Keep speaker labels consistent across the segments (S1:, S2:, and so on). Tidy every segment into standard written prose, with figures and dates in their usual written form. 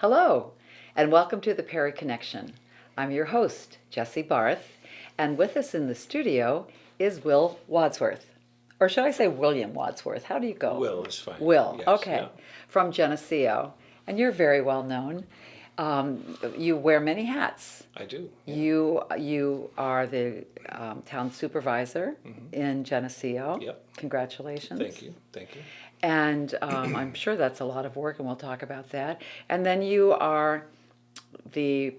S1: Hello, and welcome to the Perry Connection. I'm your host, Jessie Barth, and with us in the studio is Will Wadsworth. Or should I say William Wadsworth? How do you go?
S2: Will is fine.
S1: Will,
S2: Yes,
S1: okay.
S2: yeah.
S1: From Geneseo. And you're very well known. You wear many hats.
S2: I do. Yeah.
S1: You are the town supervisor in Geneseo.
S2: Yep.
S1: Congratulations.
S2: Thank you. Thank you.
S1: And I'm sure that's a lot of work, and we'll talk about that. And then you are the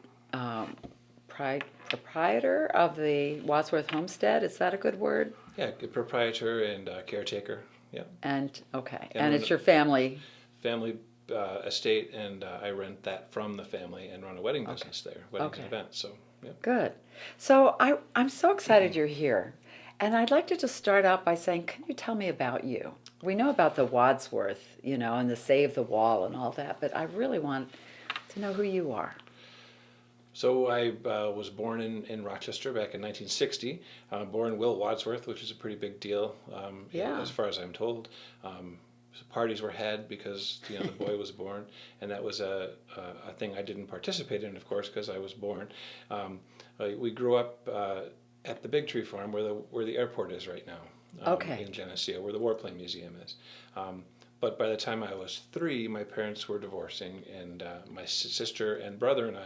S1: proprietor of the Wadsworth Homestead. Is that a good word?
S2: Yeah, good proprietor and caretaker. Yeah.
S1: And okay,
S2: And
S1: and it's your family.
S2: Family estate, and I rent that from the family and run a wedding business there, weddings and events. So, yeah.
S1: Good. So I'm so excited you're here. And I'd like to just start out by saying, can you tell me about you? We know about the Wadsworth, and the Save the Wall and all that, but I really want to know who you are.
S2: So I was born in Rochester back in 1960. Born Will Wadsworth, which is a pretty big deal, as far as I'm told. Parties were had because the boy was born, and that was a thing I didn't participate in, of course, because I was born. We grew up at the Big Tree Farm, where the airport is right now, in Geneseo, where the Warplane Museum is. But by the time I was 3, my parents were divorcing, and my sister and brother and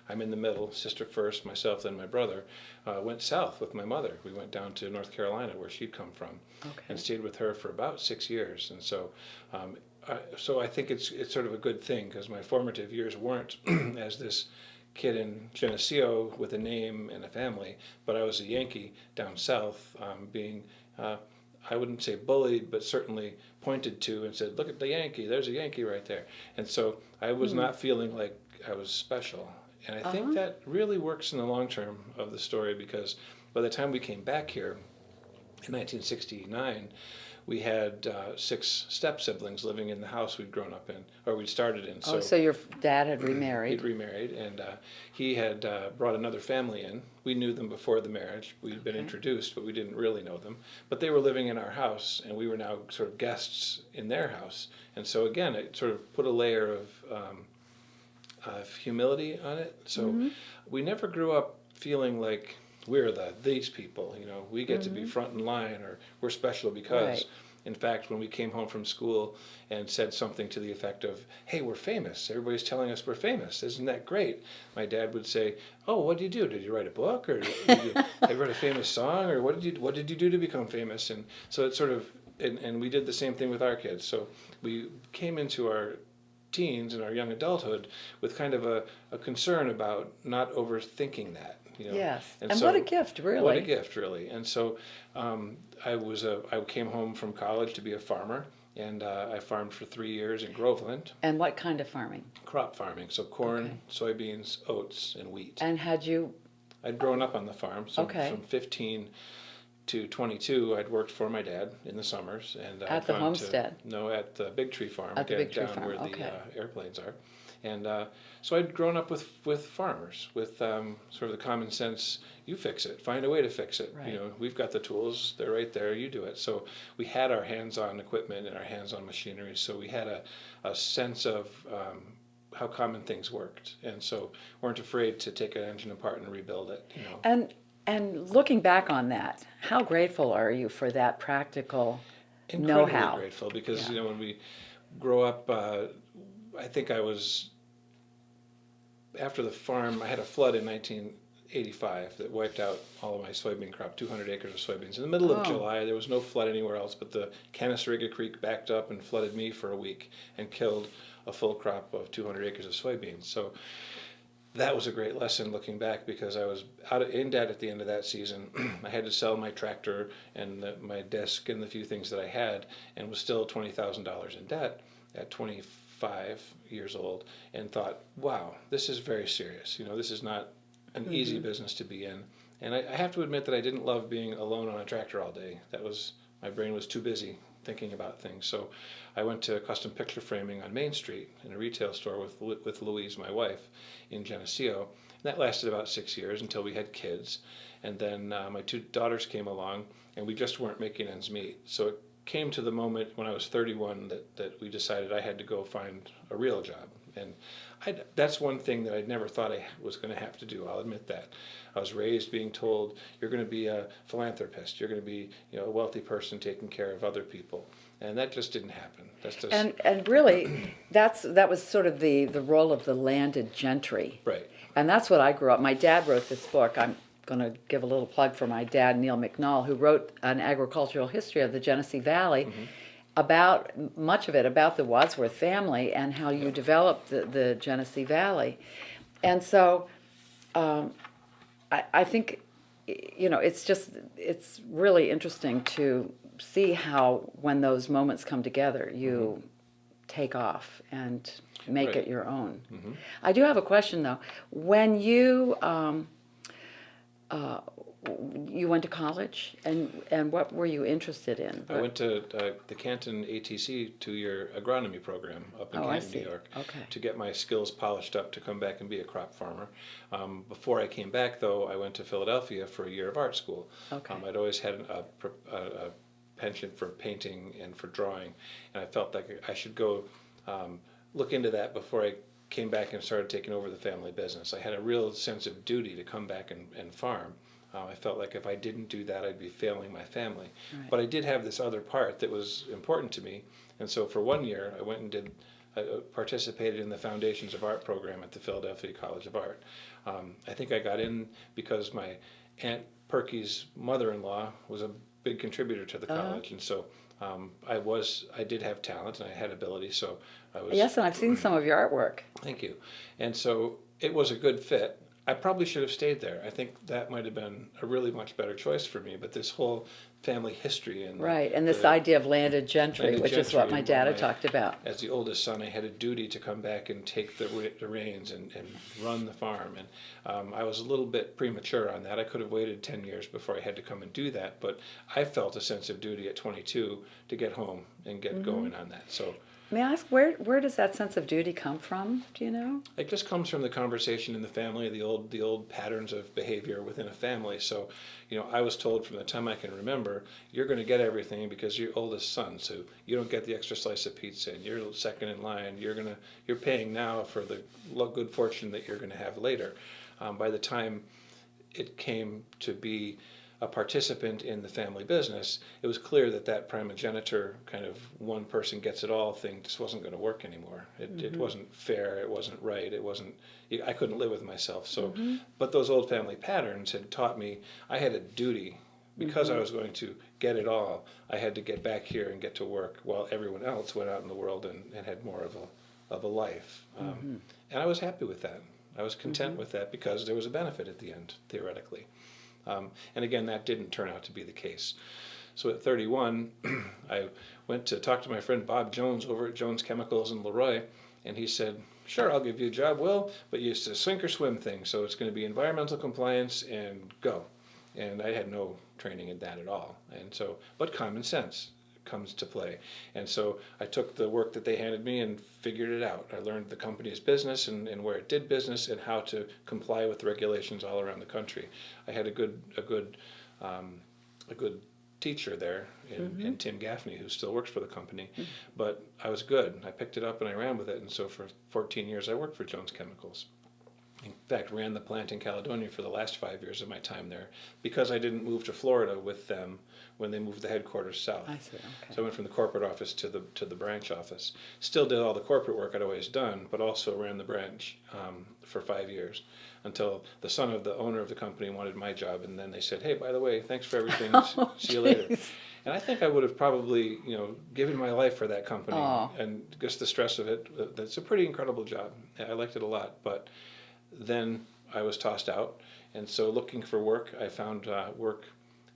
S2: I'm in the middle, sister first, myself, then my brother, went south with my mother. We went down to North Carolina, where she'd come from, and stayed with her for about 6 years. And so I think it's sort of a good thing, because my formative years weren't as this kid in Geneseo with a name and a family, but I was a Yankee down south, being I wouldn't say bullied, but certainly pointed to and said, "Look at the Yankee, there's a Yankee right there." And so I was not feeling like I was special. And I think that really works in the long term of the story, because by the time we came back here in 1969, we had 6 step-siblings living in the house we'd grown up in, or we'd started in.
S1: So your dad had remarried.
S2: He'd remarried, and he had brought another family in. We knew them before the marriage. We'd been introduced, but we didn't really know them. But they were living in our house, and we were now sort of guests in their house. And so again, it sort of put a layer of humility on it. So we never grew up feeling like we're these people, we get to be front in line, or we're special because, in fact, when we came home from school and said something to the effect of, "Hey, we're famous. Everybody's telling us we're famous. Isn't that great?" My dad would say, "Oh, what did you do? Did you write a book, or have you wrote a famous song, or what did you do to become famous?" And so it's sort of, and we did the same thing with our kids. So we came into our teens and our young adulthood with kind of a concern about not overthinking that.
S1: Yes, and
S2: so,
S1: what a gift, really.
S2: What a gift, really. And so I came home from college to be a farmer, and I farmed for 3 years in Groveland.
S1: And what kind of farming?
S2: Crop farming, so corn, soybeans, oats, and wheat.
S1: And
S2: I'd grown up on the farm, so from 15 to 22, I'd worked for my dad in the summers. And
S1: at the homestead?
S2: No, at the Big Tree Farm,
S1: at the Big Tree Farm.
S2: Where the airplanes are. And so I'd grown up with farmers, with sort of the common sense, you fix it, find a way to fix it.
S1: Right.
S2: We've got the tools, they're right there, you do it. So we had our hands-on equipment and our hands-on machinery, so we had a sense of how common things worked. And so weren't afraid to take an engine apart and rebuild it.
S1: And looking back on that, how grateful are you for that practical know-how?
S2: Incredibly grateful, because when we grow up, I think I was, after the farm, I had a flood in 1985 that wiped out all of my soybean crop, 200 acres of soybeans. In the middle of July, there was no flood anywhere else, but the Geneseo Creek backed up and flooded me for a week and killed a full crop of 200 acres of soybeans. So that was a great lesson looking back, because I was in debt at the end of that season. I had to sell my tractor and my desk and the few things that I had, and was still $20,000 in debt at 25 years old, and thought, wow, this is very serious. This is not an easy business to be in. And I have to admit that I didn't love being alone on a tractor all day. My brain was too busy thinking about things. So I went to custom picture framing on Main Street in a retail store with Louise, my wife, in Geneseo. And that lasted about 6 years until we had kids. And then my 2 daughters came along, and we just weren't making ends meet. So it came to the moment when I was 31 that we decided I had to go find a real job, And that's one thing that I never thought I was going to have to do. I'll admit that. I was raised being told, you're going to be a philanthropist. You're going to be, a wealthy person taking care of other people. And that just didn't happen. That's just
S1: And really, that was sort of the role of the landed gentry.
S2: right.
S1: And that's what I grew up. My dad wrote this book. I'm going to give a little plug for my dad, Neil McNall, who wrote an agricultural history of the Genesee Valley, about much of it about the Wadsworth family and how you developed the Genesee Valley. And so I think, it's really interesting to see how when those moments come together, you take off and make
S2: Right.
S1: it your own. I do have a question though. When you you went to college, and what were you interested in?
S2: I went to the Canton ATC 2-year agronomy program up in
S1: Oh, I
S2: Canton,
S1: see.
S2: New York,
S1: Okay.
S2: to get my skills polished up to come back and be a crop farmer. Before I came back, though, I went to Philadelphia for a year of art school.
S1: Okay.
S2: I'd always had a penchant for painting and for drawing, and I felt like I should go look into that before I came back and started taking over the family business. I had a real sense of duty to come back and farm. I felt like if I didn't do that, I'd be failing my family.
S1: Right.
S2: But I did have this other part that was important to me, and so for 1 year, I went and participated in the Foundations of Art program at the Philadelphia College of Art. I think I got in because my Aunt Perky's mother-in-law was a big contributor to the college, and so I did have talent and I had ability, so I was.
S1: Yes, and I've seen some of your artwork.
S2: Thank you. And so it was a good fit. I probably should have stayed there. I think that might have been a really much better choice for me. But this whole family history and
S1: Right, and this idea of landed gentry,
S2: landed
S1: which is what
S2: gentry
S1: my
S2: and
S1: dad had talked about.
S2: as the oldest son, I had a duty to come back and take the reins and run the farm. And I was a little bit premature on that. I could have waited 10 years before I had to come and do that. But I felt a sense of duty at 22 to get home and get going on that. So.
S1: May I ask, where does that sense of duty come from? Do you know?
S2: It just comes from the conversation in the family, the old patterns of behavior within a family. So, I was told from the time I can remember, you're going to get everything because you're oldest son. So you don't get the extra slice of pizza, and you're second in line. You're paying now for the good fortune that you're going to have later. By the time it came to be a participant in the family business, it was clear that primogeniture kind of one person gets it all thing just wasn't going to work anymore. It wasn't fair. It wasn't right. I couldn't live with myself. So, but those old family patterns had taught me I had a duty because I was going to get it all. I had to get back here and get to work while everyone else went out in the world and had more of a life. And I was happy with that. I was content with that because there was a benefit at the end, theoretically. And again, that didn't turn out to be the case. So at 31, I went to talk to my friend Bob Jones over at Jones Chemicals in Leroy, and he said, sure, I'll give you a job, Will, but it's a sink or swim thing, so it's going to be environmental compliance and go. And I had no training in that at all. And so, but common sense comes to play. And so I took the work that they handed me and figured it out. I learned the company's business and where it did business and how to comply with regulations all around the country. I had a good teacher there in Tim Gaffney, who still works for the company. But I was good. I picked it up and I ran with it. And so for 14 years I worked for Jones Chemicals. In fact, ran the plant in Caledonia for the last 5 years of my time there because I didn't move to Florida with them when they moved the headquarters south.
S1: I see, okay.
S2: So I went from the corporate office to the branch office. Still did all the corporate work I'd always done, but also ran the branch for 5 years until the son of the owner of the company wanted my job, and then they said, hey, by the way, thanks for everything. See you later. And I think I would have probably, given my life for that company. And just the stress of it. That's a pretty incredible job. I liked it a lot, but then I was tossed out, and so looking for work, I found work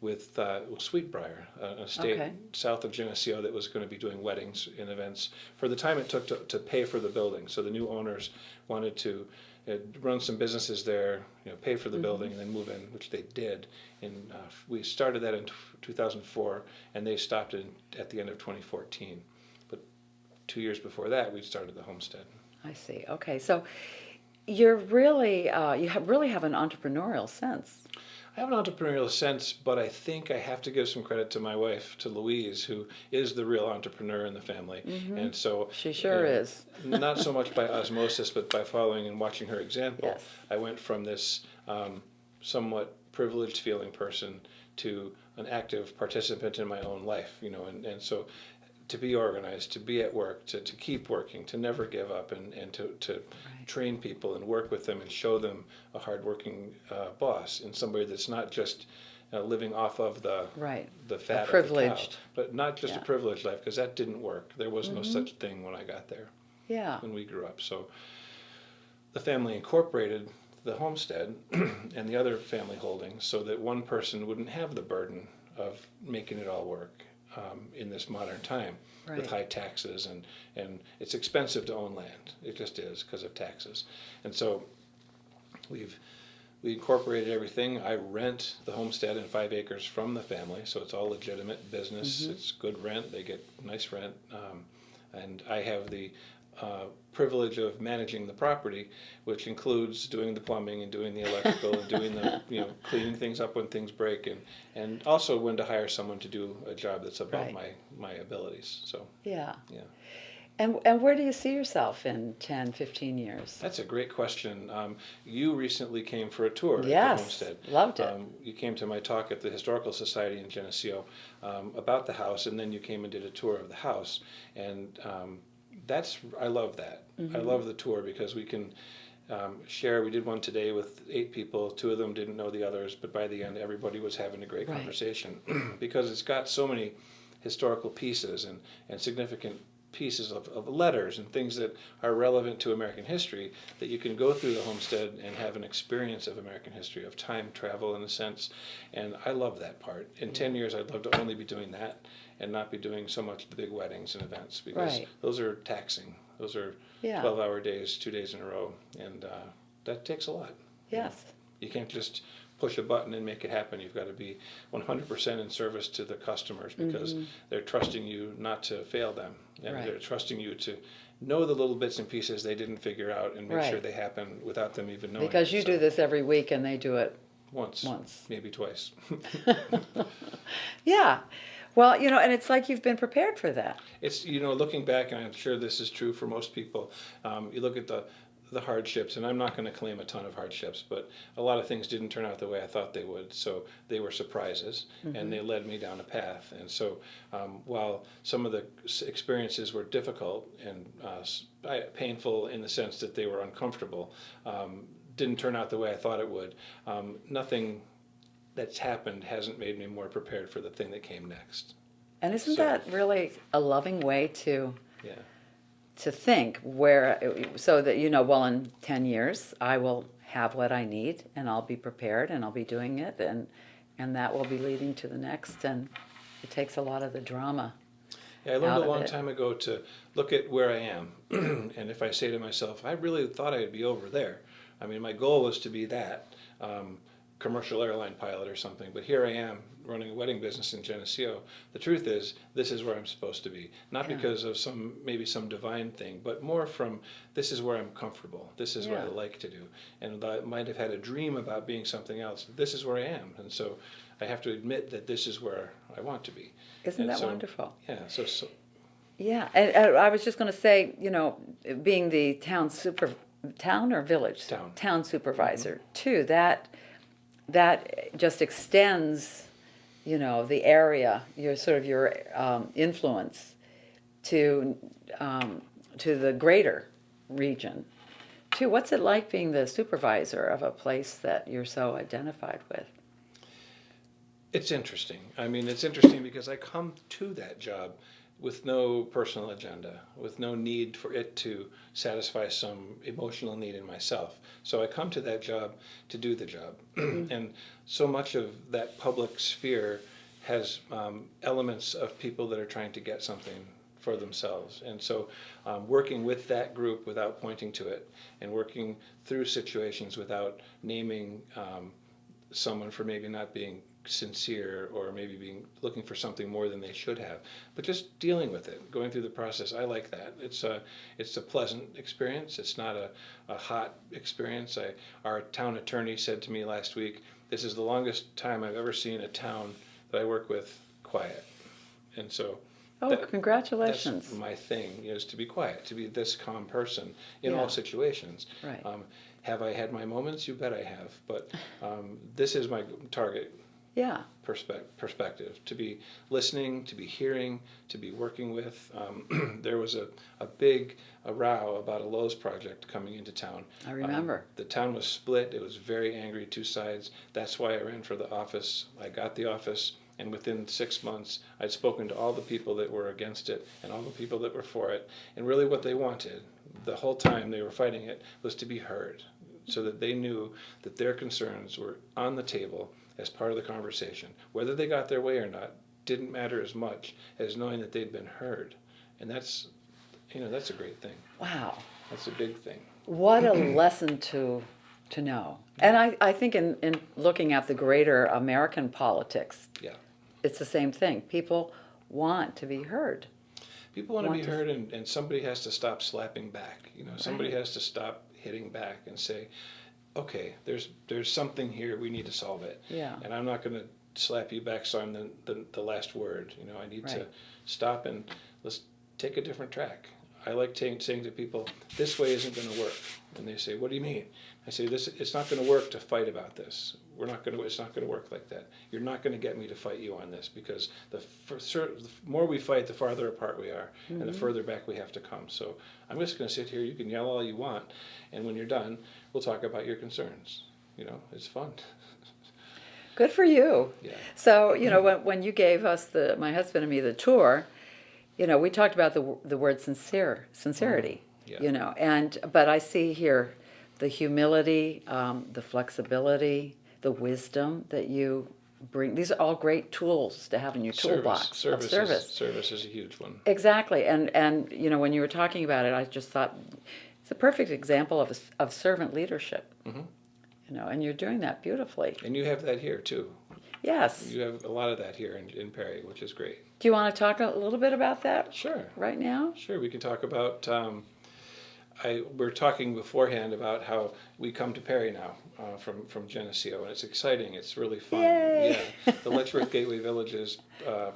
S2: with Sweetbriar, an estate south of Geneseo that was going to be doing weddings and events for the time it took to pay for the building. So the new owners wanted to run some businesses there, pay for the building, and then move in, which they did. And we started that in 2004, and they stopped it at the end of 2014. But 2 years before that, we started the homestead.
S1: I see. Okay, so you're really really have an entrepreneurial sense.
S2: I have an entrepreneurial sense, but I think I have to give some credit to my wife, to Louise, who is the real entrepreneur in the family. And so,
S1: She sure is.
S2: not so much by osmosis, but by following and watching her example,
S1: Yes.
S2: I went from this somewhat privileged feeling person to an active participant in my own life, and so to be organized, to be at work, to keep working, to never give up, and to train people and work with them and show them a hardworking boss and somebody that's not just living off of the fat of the
S1: privileged.
S2: cow, but not just a privileged life, because that didn't work. There was no such thing when I got there.
S1: Yeah.
S2: When we grew up. So the family incorporated the homestead and the other family holdings so that one person wouldn't have the burden of making it all work. In this modern time with high taxes and it's expensive to own land. It just is because of taxes. And so we incorporated everything. I rent the homestead and 5 acres from the family, so it's all legitimate business. It's good rent. They get nice rent. And I have the privilege of managing the property, which includes doing the plumbing and doing the electrical and doing the cleaning things up when things break, and also when to hire someone to do a job that's above my abilities. So
S1: yeah.
S2: Yeah.
S1: And where do you see yourself in 10, 15 years?
S2: That's a great question. You recently came for a tour at the
S1: Yes,
S2: homestead.
S1: loved it.
S2: You came to my talk at the Historical Society in Geneseo about the house, and then you came and did a tour of the house. And I love that. I love the tour because we can share. We did one today with 8 people. 2 of them didn't know the others, but by the end, everybody was having a great conversation because it's got so many historical pieces and significant pieces of letters and things that are relevant to American history, that you can go through the homestead and have an experience of American history, of time travel in a sense. And I love that part. In 10 years, I'd love to only be doing that and not be doing so much the big weddings and events, because those are taxing. Those are 12-hour days, 2 days in a row, and that takes a lot.
S1: Yes.
S2: You can't just push a button and make it happen. You've got to be 100% in service to the customers, because they're trusting you not to fail them. And they're trusting you to know the little bits and pieces they didn't figure out and make sure they happen without them even knowing.
S1: Because you do this every week and they do it
S2: once. Maybe twice.
S1: Yeah. Well, and it's like you've been prepared for that.
S2: It's, looking back, and I'm sure this is true for most people, you look at the hardships, and I'm not going to claim a ton of hardships, but a lot of things didn't turn out the way I thought they would, so they were surprises, and they led me down a path. And so while some of the experiences were difficult and painful in the sense that they were uncomfortable, didn't turn out the way I thought it would, nothing that's happened hasn't made me more prepared for the thing that came next.
S1: And isn't that really a loving way to
S2: Yeah.
S1: to think, so that well, in 10 years I will have what I need and I'll be prepared and I'll be doing it, and that will be leading to the next, and it takes a lot of the drama.
S2: Yeah, I learned a long time ago to look at where I am, and if I say to myself, I really thought I'd be over there. I mean, my goal was to be that commercial airline pilot or something, but here I am running a wedding business in Geneseo. The truth is, this is where I'm supposed to be, not because of maybe some divine thing, but more from, this is where I'm comfortable. This is what I like to do. And I might have had a dream about being something else. This is where I am. And so I have to admit that this is where I want to be.
S1: Isn't that wonderful?
S2: Yeah. So
S1: yeah, and I was just going to say, being the town or village? Town supervisor, too, that just extends, the area, your influence to the greater region, too. What's it like being the supervisor of a place that you're so identified with?
S2: It's interesting. I mean, it's interesting because I come to that job with no personal agenda, with no need for it to satisfy some emotional need in myself. So I come to that job to do the job. And so much of that public sphere has elements of people that are trying to get something for themselves. And so working with that group without pointing to it, and working through situations without naming someone for maybe not being sincere, or maybe looking for something more than they should have, but just dealing with it, going through the process. I like that. It's a pleasant experience. It's not a hot experience. Our town attorney said to me last week, this is the longest time I've ever seen a town that I work with quiet. And so
S1: Congratulations.
S2: that's my thing, is to be quiet, to be this calm person in
S1: Yeah.
S2: all situations.
S1: Right.
S2: Have I had my moments? You bet I have. But this is my target
S1: Yeah.
S2: perspective, to be listening, to be hearing, to be working with. There was a big row about a Lowe's project coming into town.
S1: I remember.
S2: The town was split. It was very angry, two sides. That's why I ran for the office. I got the office, and within 6 months, I'd spoken to all the people that were against it and all the people that were for it. And really what they wanted, the whole time they were fighting it, was to be heard, so that they knew that their concerns were on the table as part of the conversation. Whether they got their way or not didn't matter as much as knowing that they'd been heard. And that's a great thing.
S1: Wow.
S2: That's a big thing.
S1: What a lesson to know. And I think in looking at the greater American politics,
S2: Yeah.
S1: it's the same thing. People want to be heard.
S2: People want to be heard, and somebody has to stop slapping back. Somebody
S1: Right.
S2: has to stop hitting back and say, okay, there's something here, we need to solve it.
S1: Yeah.
S2: And I'm not going to slap you back so I'm the last word. I need to
S1: Right.
S2: stop and let's take a different track. I like saying to people, this way isn't going to work. And they say, what do you mean? I say, it's not going to work to fight about this. It's not going to work like that. You're not going to get me to fight you on this, because the more we fight, the farther apart we are, and the further back we have to come. So I'm just going to sit here. You can yell all you want, and when you're done, we'll talk about your concerns. It's fun.
S1: Good for you.
S2: Yeah.
S1: So, when you gave us my husband and me, the tour, we talked about the word sincerity,
S2: Yeah.
S1: but I see here the humility, the flexibility, the wisdom that you bring. These are all great tools to have in your toolbox of service.
S2: Service is a huge one.
S1: Exactly. And when you were talking about it, I just thought it's a perfect example of servant leadership.
S2: Mm-hmm.
S1: And you're doing that beautifully.
S2: And you have that here too.
S1: Yes.
S2: You have a lot of that here in Perry, which is great.
S1: Do you want to talk a little bit about that?
S2: Sure.
S1: Right now?
S2: Sure, we can talk about. We're talking beforehand about how we come to Perry now from Geneseo, and it's exciting. It's really fun.
S1: Yay!
S2: Yeah, the Letchworth Gateway Villages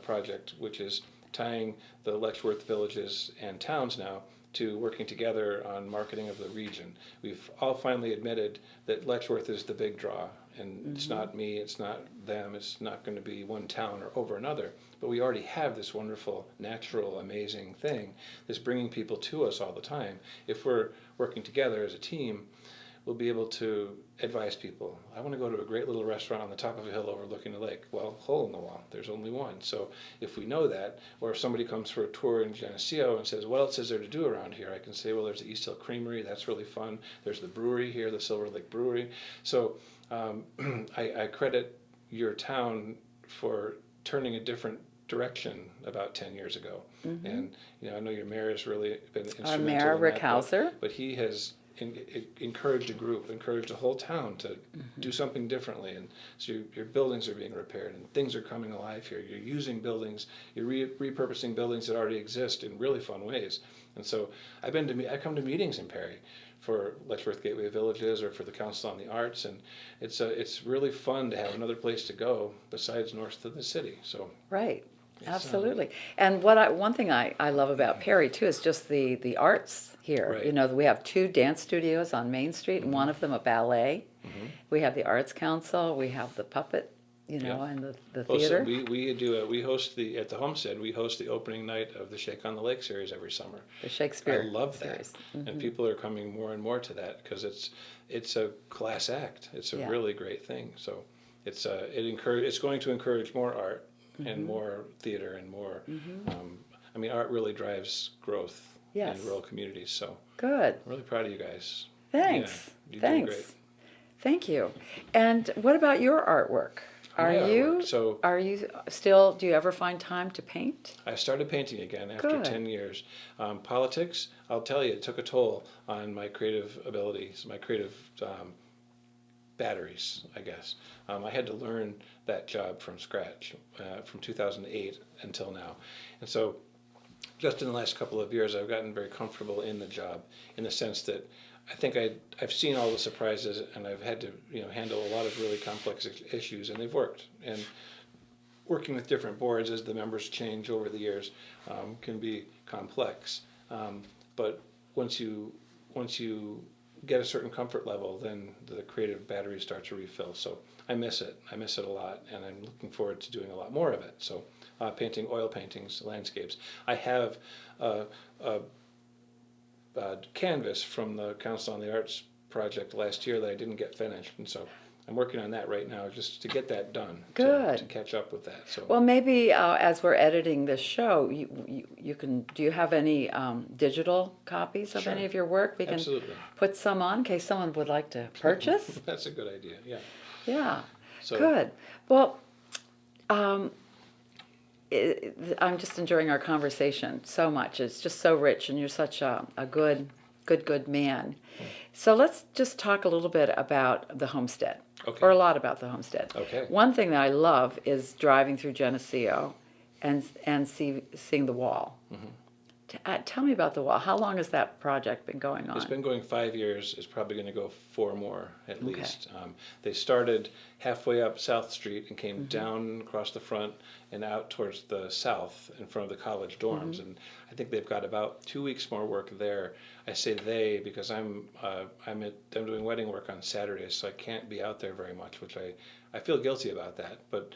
S2: project, which is tying the Letchworth villages and towns now to working together on marketing of the region. We've all finally admitted that Letchworth is the big draw, and it's not me, it's not them, it's not going to be one town or over another, but we already have this wonderful, natural, amazing thing that's bringing people to us all the time. If we're working together as a team, we'll be able to advise people. I want to go to a great little restaurant on the top of a hill overlooking the lake. Well, hole in the wall, there's only one. So if we know that, or if somebody comes for a tour in Geneseo and says, what else is there to do around here? I can say, well, there's the East Hill Creamery, that's really fun. There's the brewery here, the Silver Lake Brewery. So I credit your town for turning a different direction about 10 years ago. Mm-hmm. And I know your mayor has really been instrumental.
S1: Our mayor,
S2: in
S1: Rick
S2: that,
S1: Hauser.
S2: but he has encouraged a group, encouraged the whole town to do something differently, and so your buildings are being repaired and things are coming alive here. You're using buildings, you're repurposing buildings that already exist in really fun ways. And so I come to meetings in Perry for Letchworth Gateway Villages or for the Council on the Arts, and it's really fun to have another place to go besides north of the city. So
S1: right. Absolutely. And one thing I love about Perry too is just the arts here.
S2: Right.
S1: We have 2 dance studios on Main Street, and one of them a ballet.
S2: Mm-hmm.
S1: We have the Arts Council. We have the puppet,
S2: Yeah.
S1: and the
S2: Oh,
S1: theater.
S2: so we host at the Homestead. We host the opening night of the Shake on the Lake series every summer.
S1: The Shakespeare.
S2: I love that,
S1: series. Mm-hmm.
S2: and people are coming more and more to that because it's a class act. It's a really great thing. So it's going to encourage more art and more theater and more. Art really drives growth in rural communities. So
S1: good.
S2: I'm really proud of you guys.
S1: Thanks.
S2: Yeah, you're
S1: Thanks.
S2: doing great.
S1: Thank you. And what about your artwork? Are you still? Do you ever find time to paint?
S2: I started painting again after
S1: Good.
S2: 10 years. Politics, I'll tell you, it took a toll on my creative abilities, my creative batteries, I guess. I had to learn that job from scratch from 2008 until now. And so just in the last couple of years, I've gotten very comfortable in the job, in the sense that I think I've seen all the surprises, and I've had to handle a lot of really complex issues, and they've worked. And working with different boards as the members change over the years can be complex. But once you get a certain comfort level, then the creative battery starts to refill. So I miss it. I miss it a lot, and I'm looking forward to doing a lot more of it. So painting oil paintings, landscapes. I have a canvas from the Council on the Arts project last year that I didn't get finished, and so I'm working on that right now just to get that done.
S1: Good.
S2: To catch up with that. So
S1: Well, maybe as we're editing this show, you can. Do you have any digital copies of
S2: Sure.
S1: any of your work? We can
S2: Absolutely.
S1: put some on in case someone would like to purchase.
S2: That's a good idea. Yeah.
S1: Yeah.
S2: So
S1: Good. Well, I'm just enjoying our conversation so much. It's just so rich, and you're such a good man. So let's just talk a little bit about the homestead,
S2: Okay.
S1: or a lot about the homestead.
S2: Okay.
S1: One thing that I love is driving through Geneseo and seeing the wall.
S2: Mm-hmm.
S1: Tell me about the wall. How long has that project been going on?
S2: It's been going 5 years. It's probably going to go 4 more at
S1: Okay.
S2: least. They started halfway up South Street and came
S1: Mm-hmm.
S2: down across the front and out towards the south in front of the college dorms.
S1: Mm-hmm.
S2: And I think they've got about 2 weeks more work there. I say they because I'm doing wedding work on Saturdays, so I can't be out there very much, which I feel guilty about that. But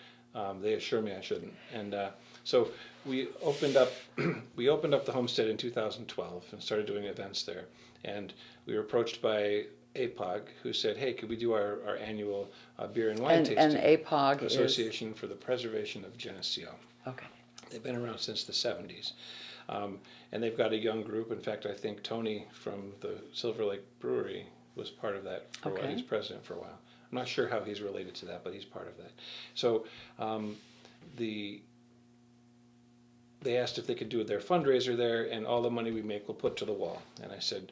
S2: they assure me I shouldn't. And so we opened up the homestead in 2012 and started doing events there. And we were approached by APOG, who said, "Hey, could we do our annual beer and wine tasting?"
S1: And APOG
S2: Association for the Preservation of Geneseo.
S1: Okay.
S2: They've been around since the 70s. And they've got a young group. In fact, I think Tony from the Silver Lake Brewery was part of that for a while.
S1: Okay.
S2: He was president for a while. I'm not sure how he's related to that, but he's part of that. So they asked if they could do their fundraiser there, and all the money we make we'll put to the wall. And I said,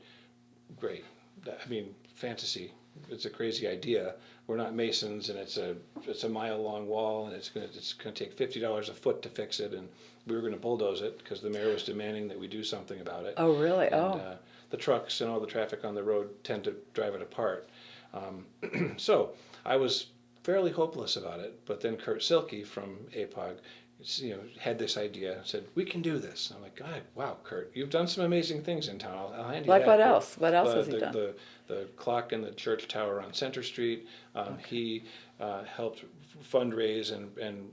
S2: great. I mean, fantasy. It's a crazy idea. We're not masons, and it's a mile-long wall, and it's gonna take $50 a foot to fix it, and we were gonna bulldoze it because the mayor was demanding that we do something about it.
S1: Oh, really?
S2: And, the trucks and all the traffic on the road tend to drive it apart. So I was fairly hopeless about it, but then Kurt Silke from APOG, had this idea, said, "We can do this." I'm like, "God, wow, Kurt, you've done some amazing things in town. I'll hand you
S1: Like
S2: that."
S1: what else? What else has he done?
S2: The clock in the church tower on Center Street. He helped fundraise and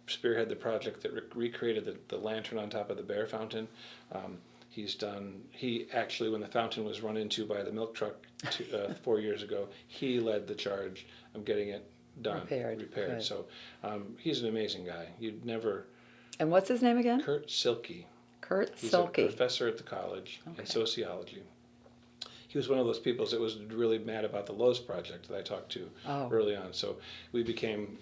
S2: spearhead the project that recreated the lantern on top of the bear fountain. He actually, when the fountain was run into by the milk truck 4 years ago, he led the charge of getting it done, repaired.
S1: Good.
S2: So he's an amazing guy. You'd never.
S1: And what's his name again?
S2: Kurt Silke.
S1: Kurt
S2: He's
S1: Silke.
S2: a professor at the college in sociology. He was one of those people that was really mad about the Lowe's project that I talked to early on. So we became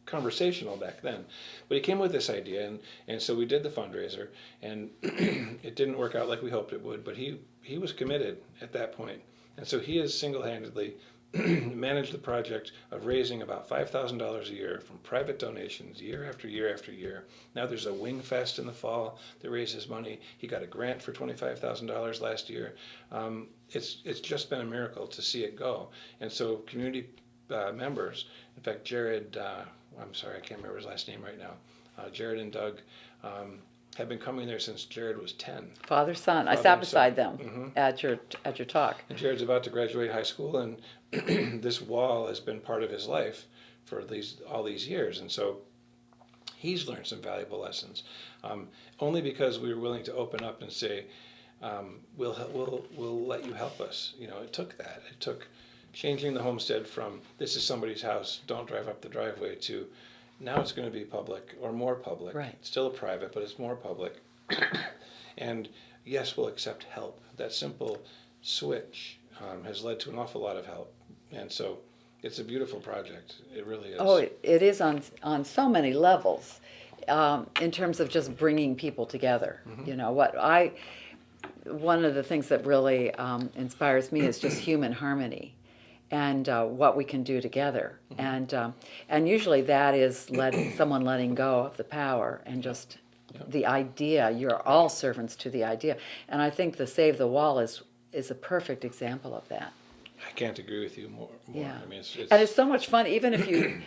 S2: conversational back then. But he came with this idea, and so we did the fundraiser, and it didn't work out like we hoped it would, but he was committed at that point. And so he has single-handedly managed the project of raising about $5,000 a year from private donations year after year after year. Now there's a wing fest in the fall that raises money. He got a grant for $25,000 last year. It's just been a miracle to see it go. And so community members, in fact, Jared, I'm sorry, I can't remember his last name right now. Jared and Doug have been coming there since Jared was 10.
S1: Father, son. I sat beside them at your talk.
S2: And Jared's about to graduate high school, and this wall has been part of his life for all these years. And so he's learned some valuable lessons, only because we were willing to open up and say, we'll let you help us. It took that. It took changing the homestead from this is somebody's house, don't drive up the driveway, to now it's going to be public or more public.
S1: Right.
S2: It's still a private, but it's more public. And yes, we'll accept help. That simple switch has led to an awful lot of help. And so it's a beautiful project. It really is.
S1: Oh, it is on so many levels, in terms of just bringing people together. One of the things that really inspires me is just human harmony, and what we can do together. And usually that is someone letting go of the power and just the idea. You're all servants to the idea. And I think the Save the Wall is a perfect example of that.
S2: I can't agree with you more.
S1: Yeah.
S2: I mean,
S1: And it's so much fun, even if you,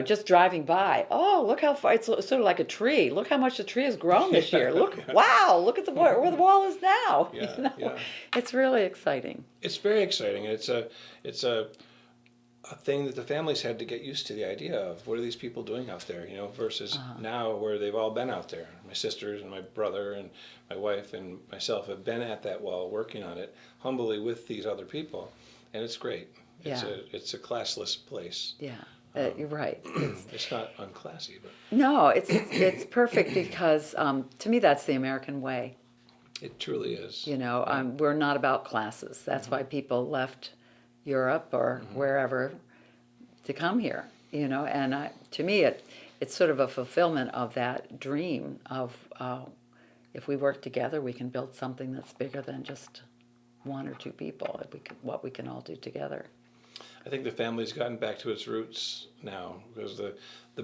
S1: just driving by. Oh, look how far, it's sort of like a tree. Look how much the tree has grown this year. Look, wow, look at where the wall is now.
S2: Yeah.
S1: It's really exciting.
S2: It's very exciting. It's a thing that the families had to get used to the idea of. What are these people doing out there, versus now where they've all been out there. My sisters and my brother and my wife and myself have been at that wall working on it humbly with these other people, and it's great. It's a classless place.
S1: Yeah. You're right.
S2: It's not unclassy, but
S1: no, it's perfect because to me that's the American way.
S2: it truly is.
S1: We're not about classes. That's why people left Europe or wherever to come here. And to me it's sort of a fulfillment of that dream of if we work together, we can build something that's bigger than just one or two people. What we can all do together.
S2: I think the family's gotten back to its roots now, because the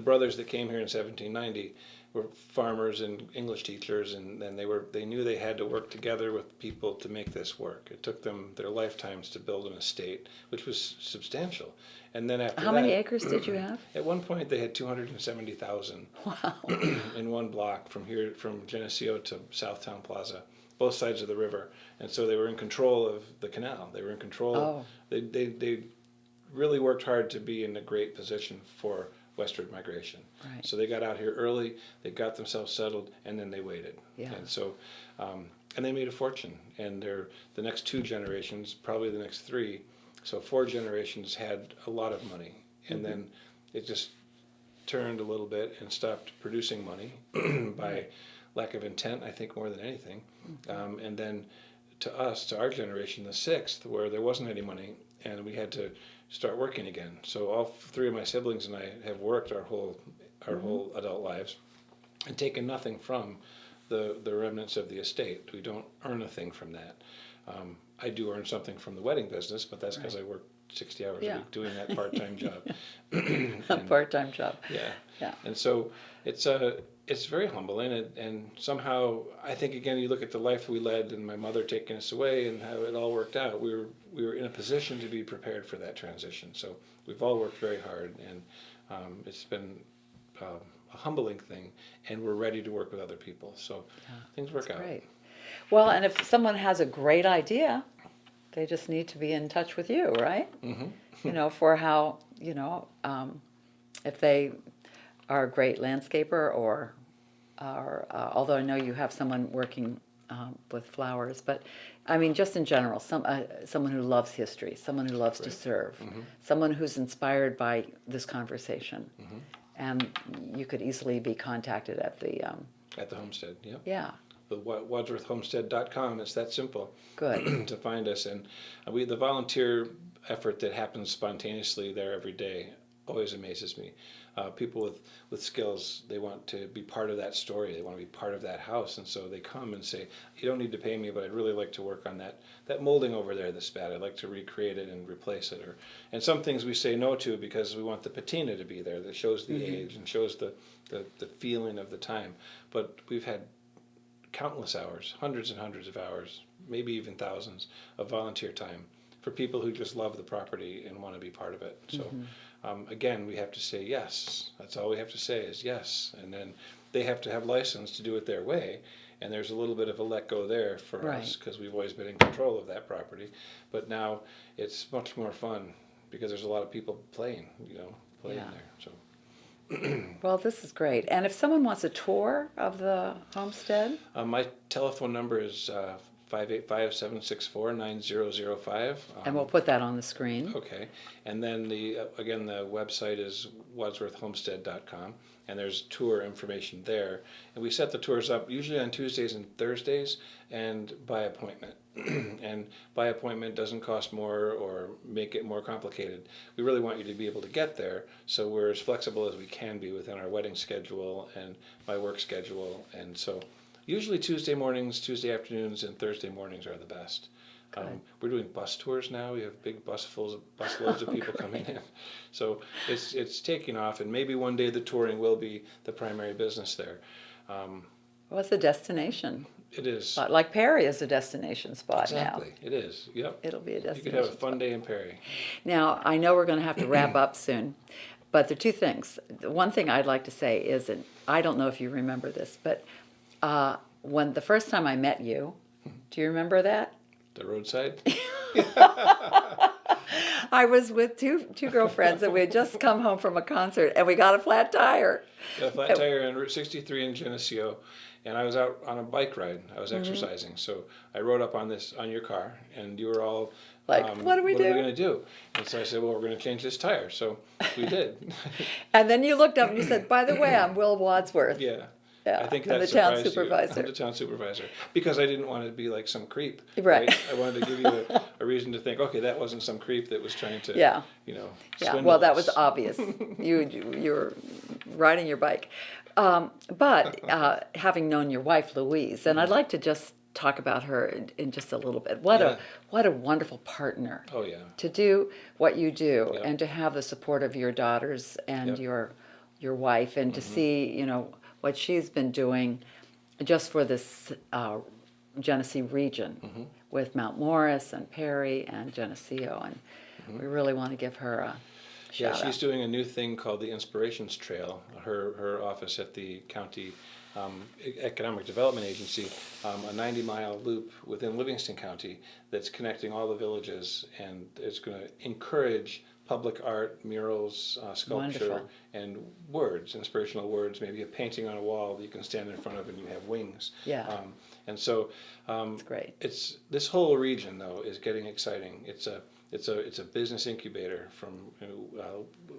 S2: brothers that came here in 1790 were farmers and English teachers, and then they knew they had to work together with people to make this work. It took them their lifetimes to build an estate, which was substantial. And then after
S1: How many acres did you have?
S2: At one point they had 270,000.
S1: Wow.
S2: In one block from Geneseo to Southtown Plaza, both sides of the river. And so they were in control of the canal. They were in control.
S1: Oh.
S2: They really worked hard to be in a great position for westward migration.
S1: Right.
S2: So they got out here early, they got themselves settled, and then they waited.
S1: Yeah.
S2: And so, and they made a fortune. And the next two generations, probably the next three, so 4 generations had a lot of money. And then it just turned a little bit and stopped producing money by lack of intent, I think, more than anything. And then to our generation, the 6th, where there wasn't any money, and we had to start working again. So all 3 of my siblings and I have worked our whole adult lives and taken nothing from the remnants of the estate. We don't earn a thing from that. I do earn something from the wedding business, but that's because I work 60 hours a week doing that part-time job.
S1: A part-time job.
S2: Yeah. And so it's very humbling, and somehow I think, again, you look at the life we led and my mother taking us away and how it all worked out. We were in a position to be prepared for that transition. So we've all worked very hard, and it's been a humbling thing, and we're ready to work with other people. So things work out. Great.
S1: Well, and if someone has a great idea, they just need to be in touch with you, right? Mm-hmm. For how, if they are a great landscaper or although I know you have someone working with flowers, but I mean, just in general, someone who loves history, someone who loves to serve, someone who's inspired by this conversation. And you could easily be contacted at the
S2: homestead, yeah.
S1: Yeah.
S2: The wadsworthhomestead.com. It's that simple.
S1: Good.
S2: To find us. And the volunteer effort that happens spontaneously there every day always amazes me. People with skills, they want to be part of that story. They want to be part of that house. And so they come and say, you don't need to pay me, but I'd really like to work on that molding over there that's bad. I'd like to recreate it and replace it. And some things we say no to because we want the patina to be there that shows the age and shows the feeling of the time. But we've had countless hours, hundreds and hundreds of hours, maybe even thousands of volunteer time for people who just love the property and want to be part of it. So again, we have to say yes. That's all we have to say is yes. And then they have to have license to do it their way. And there's a little bit of a let go there for us because we've always been in control of that property. But now it's much more fun because there's a lot of people playing there. So.
S1: Well, this is great. And if someone wants a tour of the homestead?
S2: My telephone number is 585-764-9005.
S1: And we'll put that on the screen.
S2: Okay. And then the website is wadsworthhomestead.com, and there's tour information there. And we set the tours up usually on Tuesdays and Thursdays and by appointment. And by appointment doesn't cost more or make it more complicated. We really want you to be able to get there, so we're as flexible as we can be within our wedding schedule and my work schedule. And so usually Tuesday mornings, Tuesday afternoons, and Thursday mornings are the best. We're doing bus tours now. We have big busloads of people coming in. So it's taking off, and maybe one day the touring will be the primary business there.
S1: Well, it's a destination
S2: It is.
S1: spot. Like Perry is a destination spot
S2: Exactly.
S1: now.
S2: It is. Yep.
S1: It'll be a
S2: You
S1: destination
S2: could have a fun
S1: spot.
S2: day in Perry.
S1: Now, I know we're going to have to wrap up soon, but there are two things. The one thing I'd like to say is, and I don't know if you remember this, but when the first time I met you, do you remember that?
S2: The roadside.
S1: I was with two girlfriends, and we had just come home from a concert, and we got a flat tire.
S2: Got a flat tire on Route 63 in Geneseo, and I was out on a bike ride. I was exercising, so I rode up on your car, and you were all
S1: Like, what do we do?
S2: What are we going to do? And so I said, well, we're going to change this tire. So we did.
S1: And then you looked up and you said, by the way, I'm Will Wadsworth.
S2: Yeah.
S1: Yeah,
S2: I think
S1: I'm
S2: that
S1: the town
S2: surprised you.
S1: supervisor.
S2: I'm the town supervisor. Because I didn't want to be like some creep.
S1: Right.
S2: I wanted to give you a reason to think, okay, that wasn't some creep that was trying to,
S1: Yeah.
S2: Yeah,
S1: Well, that was obvious. You were riding your bike. But having known your wife, Louise, and I'd like to just talk about her in just a little bit. What a wonderful partner.
S2: Oh, yeah.
S1: To do what you do,
S2: Yep.
S1: and to have the support of your daughters and
S2: Yep.
S1: your wife, and to see what she's been doing just for this Genesee region with Mount Morris and Perry and Geneseo, and we really want to give her a
S2: Yeah,
S1: shout
S2: she's
S1: out.
S2: doing a new thing called the Inspirations Trail. Her office at the county economic development agency, a 90-mile loop within Livingston County that's connecting all the villages, and it's going to encourage public art, murals, sculpture,
S1: Wonderful.
S2: and words, inspirational words. Maybe a painting on a wall that you can stand in front of and you have wings.
S1: Yeah.
S2: And so
S1: That's great.
S2: it's this whole region though is getting exciting. It's a business incubator from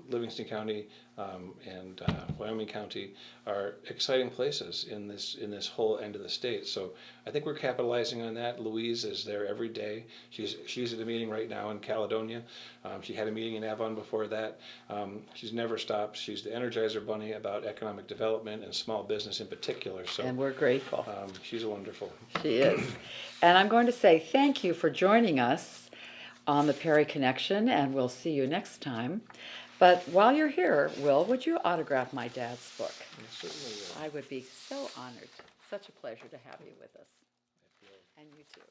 S2: Livingston County and Wyoming County are exciting places in this whole end of the state. So I think we're capitalizing on that. Louise is there every day. She's at a meeting right now in Caledonia. She had a meeting in Avon before that. She's never stopped. She's the Energizer Bunny about economic development and small business in particular. So
S1: And we're grateful.
S2: she's wonderful.
S1: She is. And I'm going to say thank you for joining us on the Perry Connection, and we'll see you next time. But while you're here, Will, would you autograph my dad's book?
S2: Certainly will.
S1: I would be so honored. Such a pleasure to have you with us. And you too.